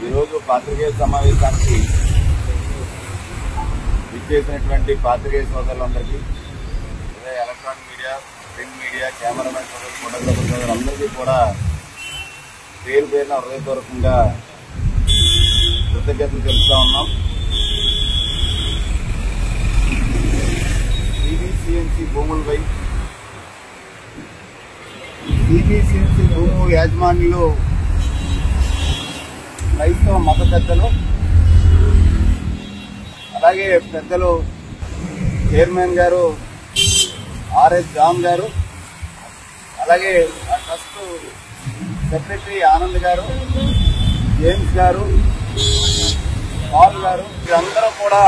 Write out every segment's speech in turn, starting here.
ఈరోజు పాత్రికేయ సమావేశానికి విచ్చేసినటువంటి పాత్రికేయ సోదరులందరికీ, electronic media, print media, cameraman సోదరులు, ఫోటోగ్రాఫర్ సోదరులందరికీ కూడా పేరు పేరున హృదయపూర్వకంగా కృతజ్ఞతలు తెలుపుతా ఉన్నాం. సిబిసిఎన్సి భూములపై సిబిసిఎన్సి భూము యాజమాన్యులు క్రైస్తవ మత పెద్దలు, అలాగే పెద్దలు చైర్మన్ గారు ఆర్ఎస్ జాన్ గారు, అలాగే ఆ ట్రస్ట్ సెక్రటరీ ఆనంద్ గారు, జేమ్స్ గారు, పాల్ గారు, వీరందరూ కూడా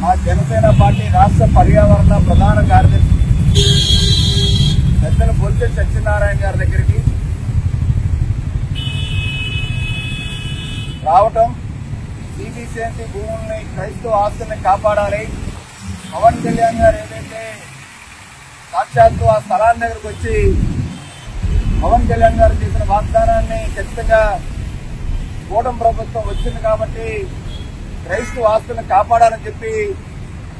మా జనసేన పార్టీ రాష్ట్ర పర్యావరణ ప్రధాన కార్యదర్శి పెద్దలు బొల్సె సత్యనారాయణ గారి దగ్గరికి రావటం, సిబిసిఎన్సి భూముల్ని, క్రైస్తవ ఆస్తుల్ని కాపాడాలి, పవన్ కళ్యాణ్ గారు ఏదైతే సాక్షాత్తు ఆ స్థలాన్ని దగ్గరకు వచ్చి పవన్ కళ్యాణ్ గారు చేసిన వాగ్దానాన్ని ఖచ్చితంగా కూటమి ప్రభుత్వం వచ్చింది కాబట్టి క్రైస్తవ ఆస్తులను కాపాడాలని చెప్పి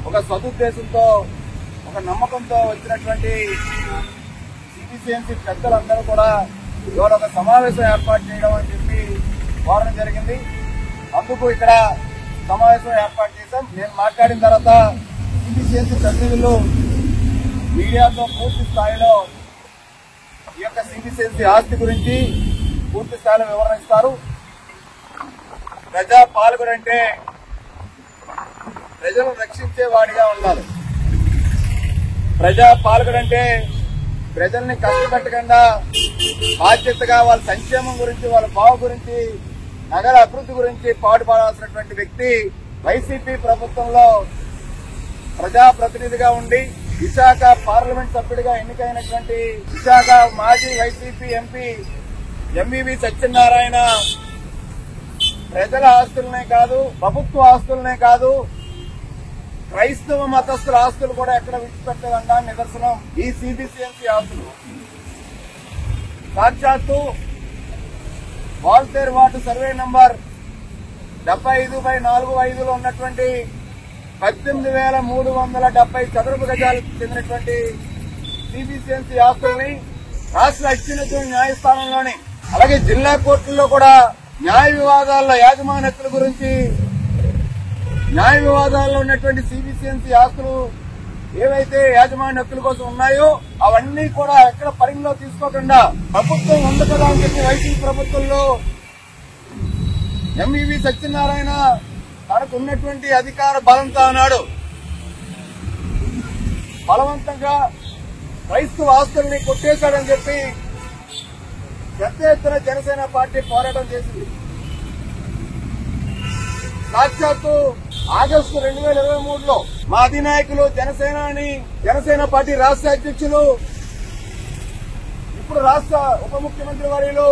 ఒక సదుద్దేశంతో, ఒక నమ్మకంతో వచ్చినటువంటి సిబిసిఎన్సి పెద్దలందరూ కూడా ఇవాళ ఒక సమావేశం ఏర్పాటు చేయడం అని చెప్పి కోరడం జరిగింది. అందుకు ఇక్కడ సమావేశం ఏర్పాటు చేశాం. నేను మాట్లాడిన తర్వాత సిబిసిఎన్సి ప్రతినిధులు మీడియాతో పూర్తి స్థాయిలో ఈ యొక్క సిబిసిఎన్సి ఆస్తి గురించి పూర్తి స్థాయిలో వివరణ ఇస్తారు. ప్రజా పాలకుడంటే ప్రజలను రక్షించే వాడిగా ఉండాలి. ప్రజా పాలకుడంటే ప్రజల్ని కష్టపెట్టకుండా బాధ్యతగా వాళ్ళ సంక్షేమం గురించి, వాళ్ళ బావు గురించి, నగర అభివృద్ధి గురించి పాటుపడాల్సినటువంటి వ్యక్తి వైసీపీ ప్రభుత్వంలో ప్రజాప్రతినిధిగా ఉండి విశాఖ పార్లమెంట్ సభ్యుడిగా ఎన్నికైనటువంటి విశాఖ మాజీ వైసీపీ ఎంపీ ఎంవివి సత్యనారాయణ ప్రజల ఆస్తులనే కాదు, ప్రభుత్వ ఆస్తులనే కాదు, క్రైస్తవ మతస్థుల ఆస్తులు కూడా ఎక్కడ విడిచిపెట్టదన్నా నిదర్శనం ఈ సిబిసిఎన్సి ఆస్తులు. సాక్షాత్తు వాల్తేరు వార్డు సర్వే నంబర్ 75/45లో ఉన్నటువంటి 18,370 చదరపు గజాలకు చెందినటువంటి సిబిసిఎన్సి ఆస్తుల్ని రాష్ట్ర అత్యున్నత న్యాయస్థానంలోని, అలాగే జిల్లా కోర్టుల్లో కూడా న్యాయ వివాదాల్లో యాజమాన్య హక్కుల గురించి, న్యాయ వివాదాల్లో ఉన్నటువంటి సిబిసిఎన్సి ఆస్తులు ఏవైతే యాజమాన్య హక్కుల కోసం ఉన్నాయో అవన్నీ కూడా ఎక్కడ పరిగణలో తీసుకోకుండా ప్రభుత్వం ఉంది కదా అని చెప్పి వైసీపీ ప్రభుత్వంలో ఎంవివి సత్యనారాయణ తనకు ఉన్నటువంటి అధికార బలంతో అన్నాడు బలవంతంగా క్రైస్తవ ఆస్తుల్ని కొట్టేశాడని చెప్పి పెద్ద ఎత్తున జనసేన పార్టీ పోరాటం చేసింది. సాక్షాత్తు ఆగస్టు 2023లో మా అధినాయకులు జనసేన పార్టీ రాష్ట్ర అధ్యక్షులు, ఇప్పుడు రాష్ట్ర ఉప ముఖ్యమంత్రి వర్యులు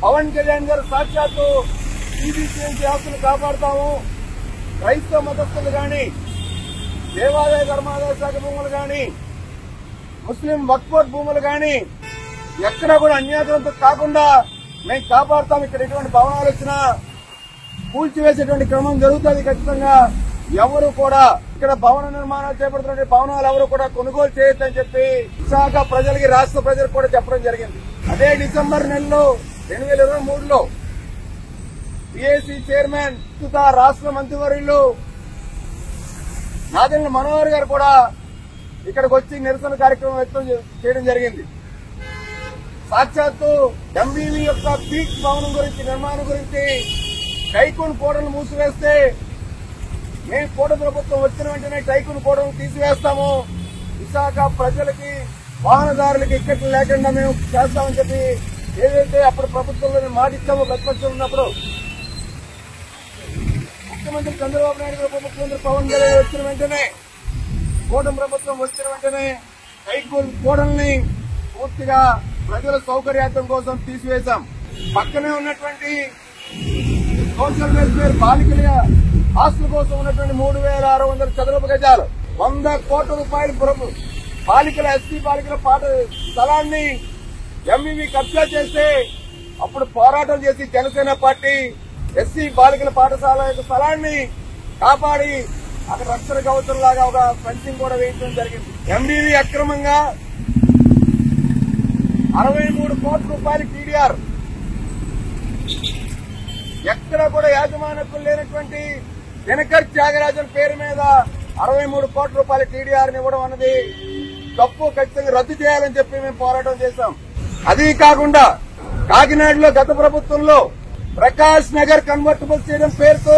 పవన్ కళ్యాణ్ గారు సాక్షాత్తు సిబిసిఎన్సి ఆస్తులు కాపాడుతాము, క్రైస్తవ మతస్థులు గాని, దేవాదాయ ధర్మాదాయ శాఖ భూములు గాని, ముస్లిం వక్ఫ్ బోర్డు భూములు గాని ఎక్కడా కూడా అన్యాయంతో కాకుండా మేము కాపాడుతాం, ఇక్కడ ఎటువంటి భవనాలు వచ్చినా కూల్చివేసేటువంటి క్రమం జరుగుతుంది. ఖచ్చితంగా ఎవరు కూడా ఇక్కడ భవన నిర్మాణాలు చేపడుతున్న భవనాలు ఎవరు కూడా కొనుగోలు చేయొద్దని చెప్పి విశాఖ ప్రజలకి, రాష్ట్ర ప్రజలకు కూడా చెప్పడం జరిగింది. అదే డిసెంబర్ నెలలో 2023లో పిఏసీ చైర్మన్, రాష్ట్ర మంత్రివర్యులు నాదెండ్ల మనోహర్ గారు కూడా ఇక్కడికి వచ్చి నిరసన కార్యక్రమం వ్యక్తం చేయడం జరిగింది. సాక్షాత్తు ఎంవివి యొక్క పీక్ భవనం గురించి, నిర్మాణం గురించి టైకూన్ కోడలు మూసివేస్తే మేము కూటమి ప్రభుత్వం వచ్చిన వెంటనే టైకూన్ కోడలు తీసివేస్తాము, విశాఖ ప్రజలకి, వాహనదారులకి ఇక్కట్లు లేకుండా మేము చేస్తామని చెప్పి ఏదైతే అప్పుడు ప్రభుత్వంలో మాట ఇచ్చామో ప్రతిపక్షం ఉన్నప్పుడు, ముఖ్యమంత్రి చంద్రబాబు నాయుడు గారు, ఉప ముఖ్యమంత్రి పవన్ కళ్యాణ్ వచ్చిన వెంటనే, కూటమి ప్రభుత్వం వచ్చిన వెంటనే టైకూన్ కోడల్ని పూర్తిగా ప్రజల సౌకర్యార్థం కోసం తీసివేశాం. పక్కనే ఉన్నటువంటి సోషల్ వెల్ఫేర్ బాలికల ఆస్తుల కోసం ఉన్నటువంటి 3,600 చదరపు గజాలు, 100 కోట్ల రూపాయలు బాలికల ఎస్సీ బాలికల స్థలాన్ని ఎంవివి కబ్జా చేస్తే అప్పుడు పోరాటం చేసి జనసేన పార్టీ ఎస్సీ బాలికల పాఠశాల యొక్క స్థలాన్ని కాపాడి అక్కడ రక్షణ కవచం లాగా ఒక ఫెన్సింగ్ కూడా వేయించడం జరిగింది. ఎంబీవీ అక్రమంగా 63 కోట్ల రూపాయల టీడీఆర్, ఎక్కడ కూడా యాజమాన్యకులు లేనటువంటి దినకర్ త్యాగరాజన్ పేరు మీద 63 కోట్ల రూపాయల టీడీఆర్ ఇవ్వడం అన్నది తప్పు. ఖచ్చితంగా రద్దు చేయాలని చెప్పి మేము పోరాటం చేశాం. అది కాకుండా కాకినాడలో గత ప్రభుత్వంలో ప్రకాష్ నగర్ కన్వర్టబుల్ స్టేడియం పేరుతో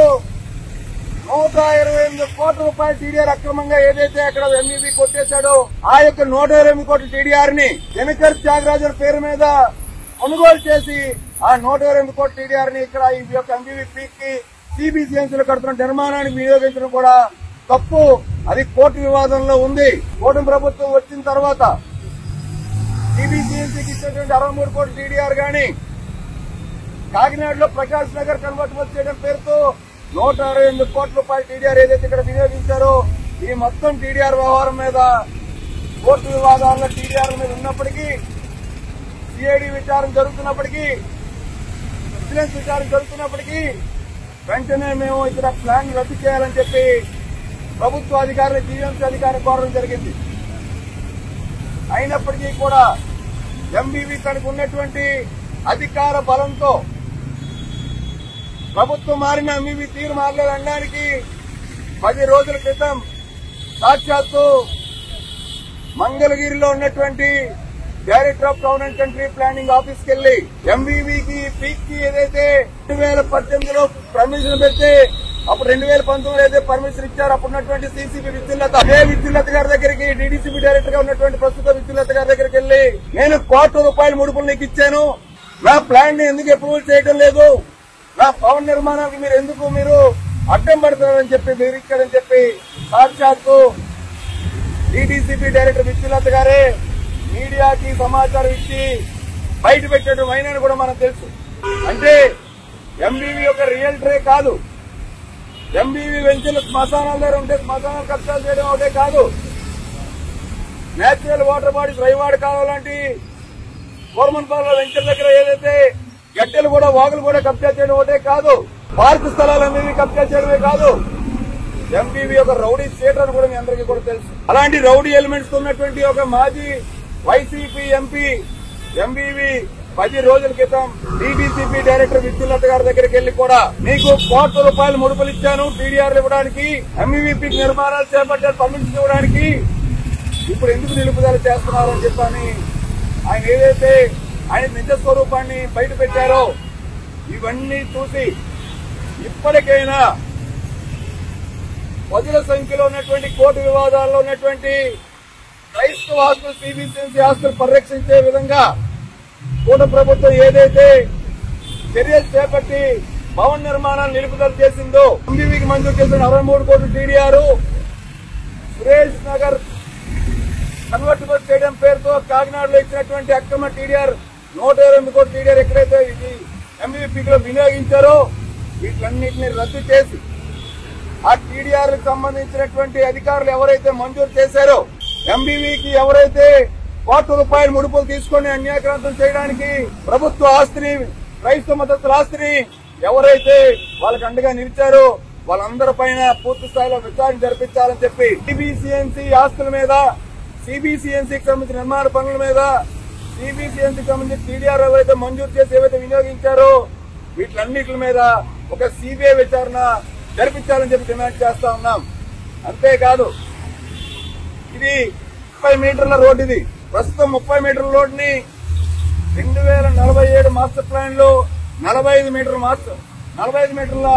128 కోట్ల రూపాయల టీడీఆర్ అక్రమంగా ఏదైతే అక్కడ ఎంబీబీ కొట్టేశాడో ఆ యొక్క 128 కోట్ల టీడీఆర్ ని దినకర్ త్యాగరాజన్ పేరు మీద కొనుగోలు చేసి ఆ 128 కోట్ల టీడీఆర్ ని ఇక్కడ ఈ యొక్క ఎంబీబీ పీక్ కి సిబిసిఎన్సీలో కడుతున్న నిర్మాణానికి వినియోగించడం కూడా తప్పు. అది కోర్టు వివాదంలో ఉంది. కూటమి ప్రభుత్వం వచ్చిన తర్వాత సిబిసిఎన్సీకి ఇచ్చేటువంటి 63 కోట్ల టీడీఆర్ గాని కాకినాడలో ప్రకాష్ నగర్ కన్వర్టబుల్ చేయడం పేరుతో 128 కోట్ల రూపాయల టీడీఆర్ ఏదైతే ఇక్కడ వినియోగించారో ఈ మొత్తం టీడీఆర్ వ్యవహారం మీద కోర్టు వివాదాల్లో టీడీఆర్ మీద ఉన్నప్పటికీ, సిఐడి విచారణ జరుగుతున్నప్పటికీ, విజిలెన్స్ విచారణ జరుగుతున్నప్పటికీ వెంటనే మేము ఇక్కడ ప్లాన్ రద్దు చేయాలని చెప్పి ప్రభుత్వ అధికారులు జీఎంసీ అధికారులు కోరడం జరిగింది. అయినప్పటికీ కూడా ఎంబీవీ తనకు ఉన్నటువంటి అధికార బలంతో ప్రభుత్వం మారిన ఎంబీవీ తీరు మారలేదనడానికి 10 రోజుల క్రితం సాక్షాత్తు మంగళగిరిలో ఉన్నటువంటి director of town and country planning ఆఫీస్కి వెళ్లి ఎంబీవీకి పీక్ కి ఏదైతే 2018లో పర్మిషన్ పెడితే అప్పుడు 2019 అయితే పర్మిషన్ ఇచ్చారు. అప్పుడు ఉన్నటువంటి సీసీబీ విద్యుల్లత, అదే విద్యుల్లత గారి దగ్గరికి డీడీసీబీ డైరెక్టర్ గా ఉన్నటువంటి ప్రస్తుత విద్యుల్లత గారి దగ్గరికి వెళ్లి నేను ₹1 కోట్ల ముడుపులు నీకు ఇచ్చాను, నా ప్లాన్ ని ఎందుకు అప్రూవల్ చేయడం లేదు, నా భవన నిర్మాణానికి మీరు అడ్డం పడుతున్నారని చెప్పి బెదిరించారని చెప్పి సాక్షాత్తు డీడీసీబీ డైరెక్టర్ విద్యుల్లత గారే మీడియాకి సమాచారం ఇచ్చి బయట పెట్టడం అయినని కూడా మనకు తెలుసు. అంటే ఎంబీవీ ఒక రియల్టరే కాదు, ఎంబీవీ వెంచర్లు శ్మశానాల దగ్గర ఉంటే శ్మశానాలు కబ్జా చేయడం ఒకటే కాదు, నేచురల్ వాటర్ బాడీస్ రైవాడ కావాలంటే కోరమన్పాలలో వెంచర్ దగ్గర ఏదైతే గడ్డలు కూడా వాగులు కూడా కబ్జా చేయడం ఒకటే కాదు, పార్కు స్థలాలన్నీ కబ్జా చేయడమే కాదు, ఎంబీవీ ఒక రౌడీ స్టేట్ అని కూడా మీ అందరికీ కూడా తెలుసు. అలాంటి రౌడీ ఎలిమెంట్స్ ఉన్నటువంటి ఒక మాజీ వైసీపీ ఎంపీ ఎంబీవీ 10 రోజుల క్రితం డీడీసీపీ డైరెక్టర్ విద్యుల్లత గారి దగ్గరికి వెళ్లి కూడా నీకు ₹1 కోట్ల ముడుపులు ఇచ్చాను టీడీఆర్ ఇవ్వడానికి, ఎంబీవీ నిర్మాణాలు చేపట్టారు పర్మిషన్ ఇవ్వడానికి, ఇప్పుడు ఎందుకు నిలుపుదల చేస్తున్నారని చెప్పని ఆయన ఏదైతే ఆయన నిజ స్వరూపాన్ని బయట పెట్టారో ఇవన్నీ చూసి ఇప్పటికైనా పదుల సంఖ్యలో ఉన్నటువంటి కోర్టు వివాదాల్లో ఉన్నటువంటి క్రైస్తవ ఆస్తులు సిబిసిఎన్సీ ఆస్తులు పరిరక్షించే విధంగా కూటమి ప్రభుత్వం ఏదైతే చర్యలు చేపట్టి భవన నిర్మాణాన్ని నిలుపుదల చేసిందో ఎంబీవీకి మంజూరు చేసిన 63 కోట్ల TDR Suresh Nagar convertible stadium పేరుతో కాకినాడలో ఇచ్చినటువంటి అక్రమ టీడీఆర్ 128 కోట్ల టీడీఆర్ ఎక్కడైతే ఇది ఎంబీవీపీలో వినియోగించారో వీటన్నిటిని రద్దు చేసి ఆ టీడీఆర్ కు సంబంధించినటువంటి అధికారులు ఎవరైతే మంజూరు చేశారో ఎంబీవీకి ఎవరైతే ₹1 కోట్ల ముడుపులు తీసుకుని అన్యాక్రాంతం చేయడానికి ప్రభుత్వ ఆస్తిని క్రైస్తవ మతస్థుల ఆస్తిని ఎవరైతే వాళ్ళకి అండగా నిలిచారో వాళ్ళందరి పైన పూర్తి స్థాయిలో విచారణ జరిపించాలని చెప్పి సిబిసిఎన్సీ ఆస్తుల మీద, సిబిసిఎన్సీకి సంబంధించిన నిర్మాణ పనుల మీద, సిబిసిఎన్సీకి సంబంధించిన టీడీఆర్ ఎవరైతే మంజూరు చేసి ఏవైతే వినియోగించారో వీటిలన్నిటి మీద ఒక సిబిఐ విచారణ జరిపించాలని చెప్పి డిమాండ్ చేస్తా ఉన్నాం. అంతేకాదు ఇది 30 మీటర్ల రోడ్డు, ఇది ప్రస్తుతం 30 మీటర్ల రోడ్డుని 2047 మాస్టర్ ప్లాన్ లో 45 మీటర్ల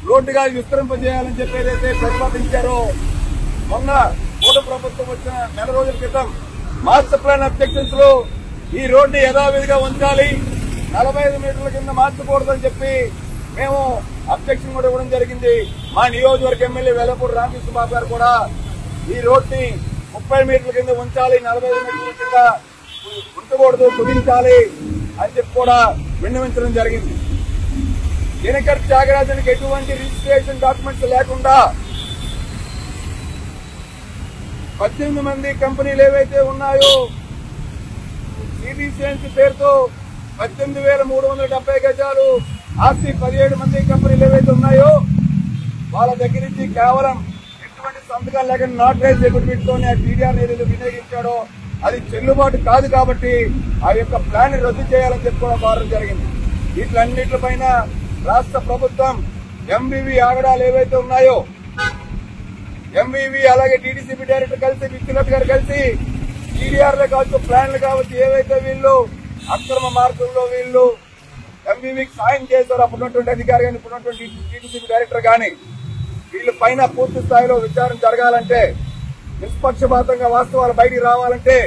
రోడ్డుగా విస్తరింపజేయాలని చెప్పి ఏదైతే ప్రతిపాదించారో మొన్న కూటమి ప్రభుత్వం వచ్చిన నెల రోజుల క్రితం మాస్టర్ ప్లాన్ అబ్జెక్షన్స్ లో ఈ రోడ్డు యథావిధిగా ఉంచాలి, 45 మీటర్ల కింద మార్చకూడదని చెప్పి మేము అబ్జెక్షన్ కూడా ఇవ్వడం జరిగింది. మా నియోజకవర్గ ఎమ్మెల్యే వెల్లపూడి రామకృష్ణబాబు గారు కూడా ఈ రోడ్ని 30 మీటర్ల కింద ఉంచాలి, 45 మీటర్ల కింద ఉంచకూడదు, కుదించాలి అని చెప్పి కూడా విన్నవించడం జరిగింది. దినకర్ త్యాగరాజన్కి ఎటువంటి రిజిస్ట్రేషన్ డాక్యుమెంట్స్ లేకుండా 18 మంది కంపెనీలు ఏవైతే ఉన్నాయో సిబిసిఎన్సీ పేరుతో 18,370 గజాలు ఆస్తి 17 మంది కంపెనీలు ఏవైతే ఉన్నాయో వాళ్ళ దగ్గర నుంచి కేవలం ఎటువంటి సంతకాలు లేకుండా నాటరైజ్ అగ్రిమెంట్ తోనే టీడీఆర్ నిధులు వినియోగించాడో అది చెల్లుబాటు కాదు కాబట్టి ఆ యొక్క ప్లాన్ రద్దు చేయాలని చెప్పుకోవడం కోరడం జరిగింది. వీటిలన్నిటిపైన రాష్ట్ర ప్రభుత్వం ఎంవివి ఆగడాలు ఏవైతే ఉన్నాయో ఎంవివి అలాగే టీడీసీపీ డైరెక్టర్ కలిసి విశ్వనాథ్ గారు కలిసి టీడీఆర్లు కావచ్చు ప్లాన్లు కావచ్చు ఏవైతే వీళ్ళు అక్రమ మార్గంలో వీళ్ళు ఎంవివికి సాయం చేశారు అప్పుడున్నటువంటి అధికారి కానీ ఇప్పుడున్నటువంటి టీడీసీపీ డైరెక్టర్ కానీ వీళ్ళ పైన పూర్తి స్థాయిలో విచారణ జరగాలంటే నిష్పక్షపాతంగా వాస్తవాలు బయటికి రావాలంటే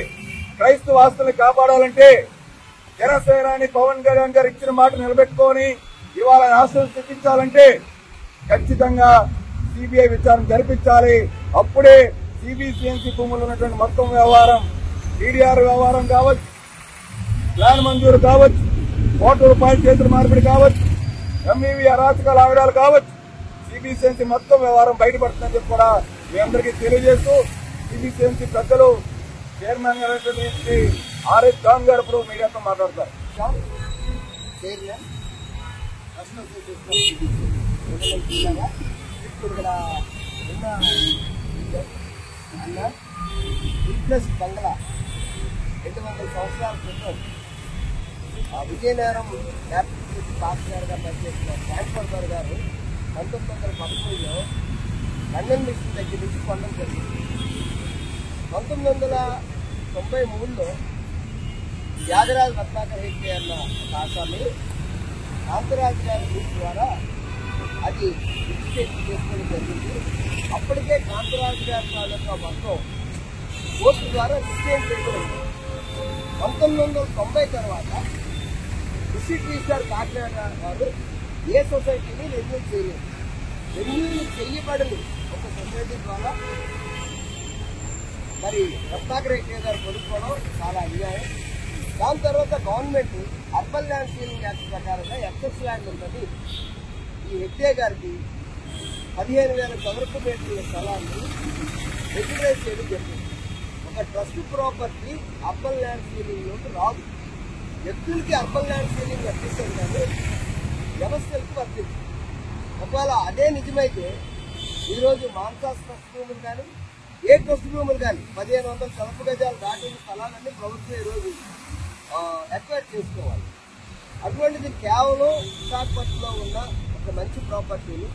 క్రైస్తవ ఆస్తుల్ని కాపాడాలంటే జనసేనాని పవన్ కళ్యాణ్ గారు ఇచ్చిన మాట నిలబెట్టుకొని ఇవాళ ఆస్తులు తెప్పించాలంటే ఖచ్చితంగా సిబిఐ విచారణ జరిపించాలి. అప్పుడే సిబిసిఎన్సి భూములు ఉన్నటువంటి మొత్తం వ్యవహారం టీడీఆర్ వ్యవహారం కావచ్చు, ప్లాన్ మంజూరు కావచ్చు, కోట్ల రూపాయల చేతుల మార్పిడి కావచ్చు, ఎంఈవి అరాచకాల ఆగడాలు కావచ్చు, సిబిసిఎన్సి మొత్తం వ్యవహారం బయటపడుతుందని చెప్పి కూడా మీ అందరికీ తెలియజేస్తూ సిబిసిఎన్సి పెద్దలు చైర్మన్ గారు ఆర్ఎస్ ఖాన్ గారు ఇప్పుడు మీడియాతో మాట్లాడతారు. బంగ్లా 200 సంవత్సరాల క్రితం విజయనగరం క్యాపిటల్ పాస్టర్గా పనిచేసిన శాంతివర్ధర్ గారు 1913లో లండన్ మిషన్ దగ్గర నుంచి కొనడం జరిగింది. 1993లో త్యాగరాజు రత్నాకర్ హెగ్డే అన్న ఆసామి కాంతరాజు గారి గ్రూప్ ద్వారా అది రిజిస్ట్రేషన్ చేసుకోవడం జరిగింది. అప్పటికే కాంతరాజు గారి తాలూకా మొత్తం కోర్టు ద్వారా రిజిస్ట్రేషన్ చేయబడింది. 1990 తర్వాత డిస్ట్రిక్ట్ రిజిస్ట్రార్ కాకినాడ వారు ఏ సొసైటీని రెన్యూ చేయలేదు. రెన్యూ చేయబడని ఒక సొసైటీ ద్వారా మరి రత్నాకర్ హెగ్డే గారు కొనుక్కోవడం చాలా అన్యాయం. దాని తర్వాత government urban land ceiling act ప్రకారంగా ఎక్సెస్ ల్యాండ్ ఉంటుంది. ఈ హెగ్డే గారికి 15,000 చదరపు మీటర్ల స్థలాన్ని రెగ్యులైజ్ చేయడం జరిగింది. ఒక trust property urban land ceiling లోకి రాదు. వ్యక్తులకి అర్బన్ ల్యాండ్ సీలింగ్ వర్తిస్తుంది కానీ వ్యవస్థలకు వర్తించింది. ఒకవేళ అదే నిజమైతే ఈరోజు మాన్సాస్ ట్రస్ట్ భూములు కానీ ఏ ట్రస్ట్ భూములు కానీ 1,500 చదరపు గజాలు దాటిన స్థలాలన్నీ ప్రభుత్వం ఈరోజు ఎక్వైర్ చేసుకోవాలి. అటువంటిది కేవలం విశాఖపట్నంలో ఉన్న ఒక మంచి ప్రాపర్టీని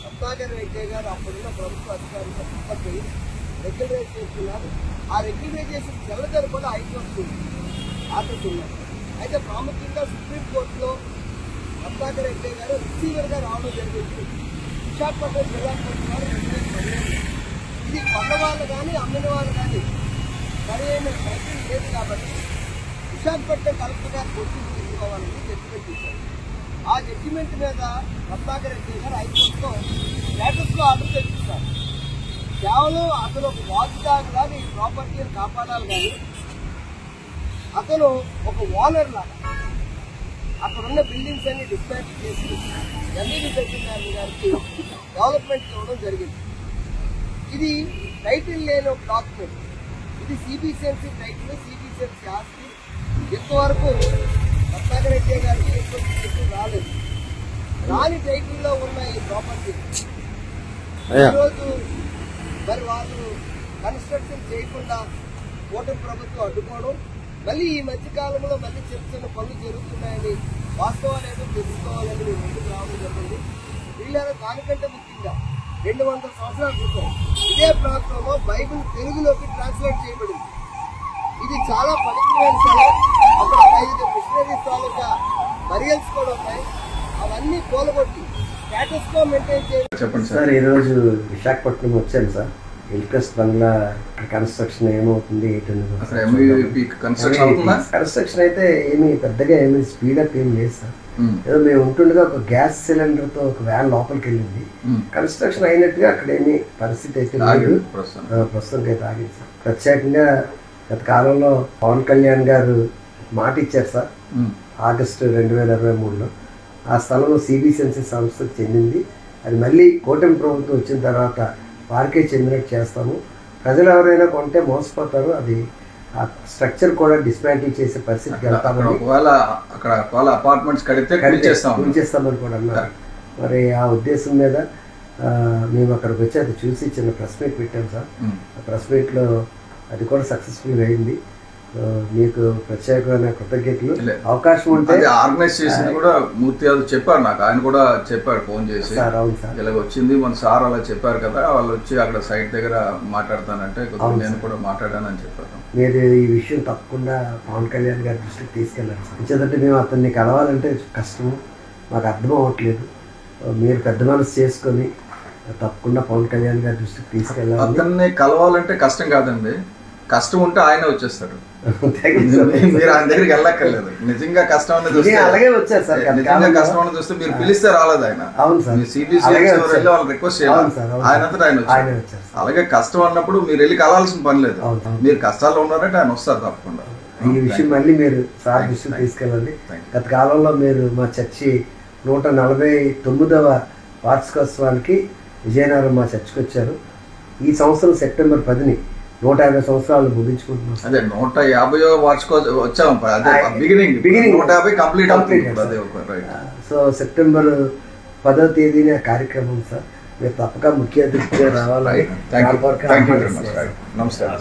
రత్నాకర్ హెగ్డే గారు అప్పుడున్న ప్రభుత్వ అధికారులతో పక్కకి రెగ్యులరైజ్ చేస్తున్నారు. ఆ రెగ్యులరైజేషన్ చెల్లదని కూడా హైకోర్టు ఆపేస్తున్నారు. అయితే ప్రాముఖ్యంగా సుప్రీంకోర్టులో రత్నాకర్ హెగ్డే గారు రిసీవర్గా రావడం జరిగింది. విశాఖపట్నం జిల్లా కోర్టు వారు ఇది కొన్న వాళ్ళు కానీ అమ్మిన వాళ్ళు కానీ సరైన టైటిల్ లేదు కాబట్టి విశాఖపట్నం కలెక్టర్ గారు కోర్టుకు తీసుకోవాలని జడ్జిమెంట్ ఇచ్చారు. ఆ జడ్జిమెంట్ మీద రత్నాకర్ హెగ్డే గారు హైకోర్టులో స్టేటస్లో ఆర్డర్ తెప్పిస్తారు. కేవలం అతను ఒక వాచ్డాగ్లాగా ఈ ప్రాపర్టీని కాపాడాలి కానీ అతను ఒక ఓనర్ లాగా అక్కడున్న బిల్డింగ్స్ అన్ని డిస్మాంటిల్ చేసి ఎంఈడి తహసీల్దార్ గారికి డెవలప్మెంట్ ఇవ్వడం జరిగింది. ఇది టైటిల్ లేని ఒక డాక్యుమెంట్. ఇది సిబిసిఎన్సి టైటిల్, సిబిసిఎన్సి ఆస్తి. ఇంతవరకు రత్నాకర్ హెగ్డే గారికి ఎక్కువ రాలేదు. రాని టైటిల్లో ఉన్న ఈ ప్రాపర్టీ ఈరోజు మరి వాళ్ళు కన్స్ట్రక్షన్ చేయకుండా కూటమి ప్రభుత్వం అడ్డుకోవడం, మళ్ళీ ఈ మధ్య కాలంలో మళ్ళీ చిన్న చిన్న పనులు జరుగుతున్నాయని వాస్తవాలు ఏదో తెలుసుకోవాలని మేము ముందుకు రావడం జరిగింది. వీళ్ళని దానికంటే ముఖ్యంగా 200 సంవత్సరాల క్రితం ఇదే ప్రాంతంలో బైబిల్ తెలుగులోకి ట్రాన్స్లేట్ చేయబడింది. ఇది చాలా పవిత్రమైన స్థలం. అక్కడ 5 మిషనరీస్ తాలూకా బరియల్స్ కూడా ఉన్నాయి. అవన్నీ కూలగొట్టి స్టేటస్ కో మెయింటైన్ చేయాలి. చెప్పండి సార్. ఈరోజు విశాఖపట్నం వచ్చాను సార్. ఎల్కస్ బంగ్లా కన్స్ట్రక్షన్ ఏమవుతుంది కన్స్ట్రక్షన్ అయితే ఏమి పెద్దగా ఏమి స్పీడప్ ఏం లేదు సార్. ఏదో మేము ఉంటుండగా ఒక గ్యాస్ సిలిండర్ తో ఒక వ్యాన్ లోపలికి వెళ్ళింది. కన్స్ట్రక్షన్ అయినట్టుగా అక్కడ ఏమి పరిస్థితి అయితే లేదు. ప్రస్తుతానికి అయితే ఆగింది సార్. ప్రత్యేకంగా గత కాలంలో పవన్ కళ్యాణ్ గారు మాట ఇచ్చారు సార్. ఆగస్టు 2023లో ఆ స్థలం సిబిసిఎన్సి సంస్థకు చెందింది. అది మళ్ళీ కూటమి ప్రభుత్వం వచ్చిన తర్వాత వారికే చెందినట్టు చేస్తాము. ప్రజలు ఎవరైనా కొంటే మోసపోతారు. అది ఆ స్ట్రక్చర్ కూడా డిస్మాంటిల్ చేసే పరిస్థితికి వెళ్తామని, ఒకవేళ అపార్ట్మెంట్స్ ఉంచేస్తామని కూడా అన్నారు. మరి ఆ ఉద్దేశం మీద మేము అక్కడికి వచ్చి అది చూసి చిన్న ప్రెస్ మీట్ పెట్టాం సార్. ఆ ప్రెస్ మీట్లో అది కూడా సక్సెస్ఫుల్గా అయింది. మీకు ప్రత్యేకమైన కృతజ్ఞతలు. అవకాశం ఉంటే ఆర్గనైజ్ చేసింది కూడా మూర్తి యాదవ్ చెప్పారు నాకు, ఆయన కూడా చెప్పాడు ఫోన్ చేసి, ఇలాగ వచ్చింది మన సార్ అలా చెప్పారు కదా, వాళ్ళు వచ్చి అక్కడ సైట్ దగ్గర మాట్లాడతానంటే నేను కూడా మాట్లాడానని చెప్పారు. మీరు ఈ విషయం తప్పకుండా పవన్ కళ్యాణ్ గారి దృష్టికి తీసుకెళ్ళాలి సార్. ఎందుకంటే మేము అతన్ని కలవాలంటే కష్టము, మాకు అర్థం అవ్వట్లేదు. మీరు పెద్ద మనసు చేసుకొని తప్పకుండా పవన్ కళ్యాణ్ గారి దృష్టికి తీసుకెళ్ళాలి. అతన్ని కలవాలంటే కష్టం కాదండి, కష్టం ఉంటే ఆయన వచ్చేస్తాడు. మీరు ఆయన దగ్గరికి వెళ్ళక్కర్లేదు. నిజంగా కష్టం అనేది చూస్తే అలాగే వచ్చారు సార్. నిజంగా కష్టం అనేది చూస్తే మీరు పిలిస్తే రాలేదు ఆయన. అవును సార్, వాళ్ళని రిక్వెస్ట్ చేయాలి, ఆయనంతటా ఆయన వచ్చారు. అలాగే కష్టం అన్నప్పుడు మీరు వెళ్ళి కలవాల్సిన పని లేదు. మీరు కష్టాల్లో ఉన్నారంటే ఆయన వస్తారు తప్పకుండా. ఈ విషయం మళ్ళీ మీరు సార్ దృష్టికి తీసుకెళ్ళండి. గత కాలంలో మీరు మా చర్చి 149వ వార్షికోత్సవానికి విజయనగరం మా చర్చికి వచ్చారు. ఈ సంవత్సరం సెప్టెంబర్ 10ని 150 సంవత్సరాలు ముగించుకుంటున్నాం. అదే 150వ వార్షికోత్సవం వచ్చాము. Beginning 150 complete. సో సెప్టెంబర్ 10వ తేదీన కార్యక్రమం సార్. మీరు తప్పక ముఖ్య అతిథిగా రావాలని. నమస్కారం.